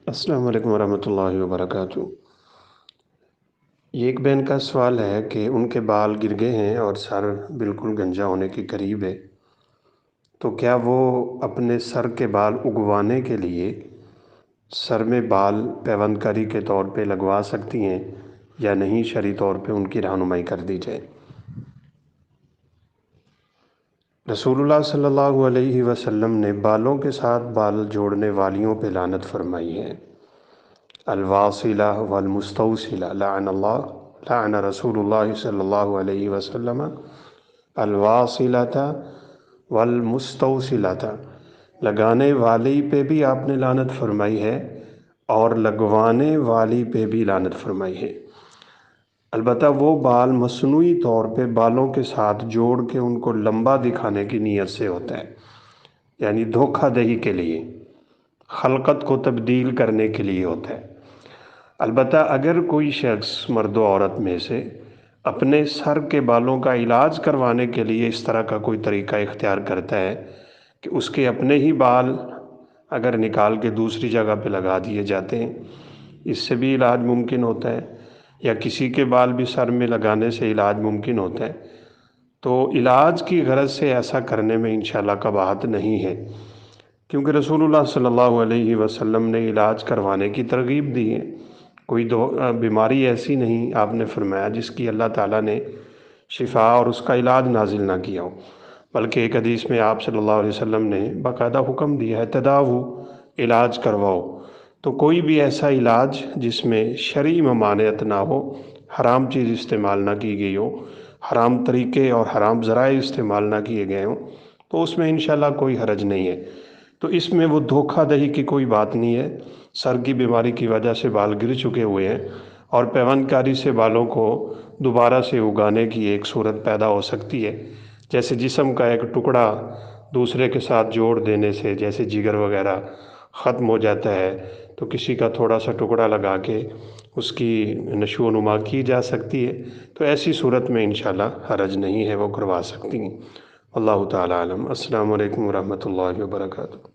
السلام علیکم ورحمۃ اللہ وبرکاتہ۔ یہ ایک بہن کا سوال ہے کہ ان کے بال گر گئے ہیں اور سر بالکل گنجا ہونے کے قریب ہے، تو کیا وہ اپنے سر کے بال اگوانے کے لیے سر میں بال پیوند کاری کے طور پہ لگوا سکتی ہیں یا نہیں؟ شرعی طور پہ ان کی رہنمائی کر دی جائے۔ رسول اللہ صلی اللہ علیہ وسلم نے بالوں کے ساتھ بال جوڑنے والیوں پہ لعنت فرمائی ہے۔ الواصلہ والمستوصلہ لعن رسول اللہ صلی اللہ علیہ وسلم الواصلۃ والمستوصلۃ۔ لگانے والی پہ بھی آپ نے لعنت فرمائی ہے اور لگوانے والی پہ بھی لعنت فرمائی ہے۔ البتہ وہ بال مصنوعی طور پہ بالوں کے ساتھ جوڑ کے ان کو لمبا دکھانے کی نیت سے ہوتا ہے، یعنی دھوکہ دہی کے لیے، خلقت کو تبدیل کرنے کے لیے ہوتا ہے۔ البتہ اگر کوئی شخص مرد و عورت میں سے اپنے سر کے بالوں کا علاج کروانے کے لیے اس طرح کا کوئی طریقہ اختیار کرتا ہے کہ اس کے اپنے ہی بال اگر نکال کے دوسری جگہ پہ لگا دیے جاتے ہیں، اس سے بھی علاج ممکن ہوتا ہے، یا کسی کے بال بھی سر میں لگانے سے علاج ممکن ہوتا ہے، تو علاج کی غرض سے ایسا کرنے میں انشاءاللہ قباحت نہیں ہے، کیونکہ رسول اللہ صلی اللہ علیہ وسلم نے علاج کروانے کی ترغیب دی ہے۔ کوئی بیماری ایسی نہیں، آپ نے فرمایا، جس کی اللہ تعالیٰ نے شفا اور اس کا علاج نازل نہ کیا ہو، بلکہ ایک حدیث میں آپ صلی اللہ علیہ وسلم نے باقاعدہ حکم دیا ہے، تداؤ، علاج کرواؤ۔ تو کوئی بھی ایسا علاج جس میں شرعی ممانعت نہ ہو، حرام چیز استعمال نہ کی گئی ہو، حرام طریقے اور حرام ذرائع استعمال نہ کیے گئے ہوں، تو اس میں انشاءاللہ کوئی حرج نہیں ہے۔ تو اس میں وہ دھوکہ دہی کی کوئی بات نہیں ہے۔ سر کی بیماری کی وجہ سے بال گر چکے ہوئے ہیں اور پیوند کاری سے بالوں کو دوبارہ سے اگانے کی ایک صورت پیدا ہو سکتی ہے، جیسے جسم کا ایک ٹکڑا دوسرے کے ساتھ جوڑ دینے سے، جیسے جگر وغیرہ ختم ہو جاتا ہے تو کسی کا تھوڑا سا ٹکڑا لگا کے اس کی نشو و نما کی جا سکتی ہے، تو ایسی صورت میں انشاءاللہ حرج نہیں ہے، وہ کروا سکتی ہیں۔ اللہ تعالیٰ عالم۔ السلام علیکم ورحمۃ اللہ وبرکاتہ۔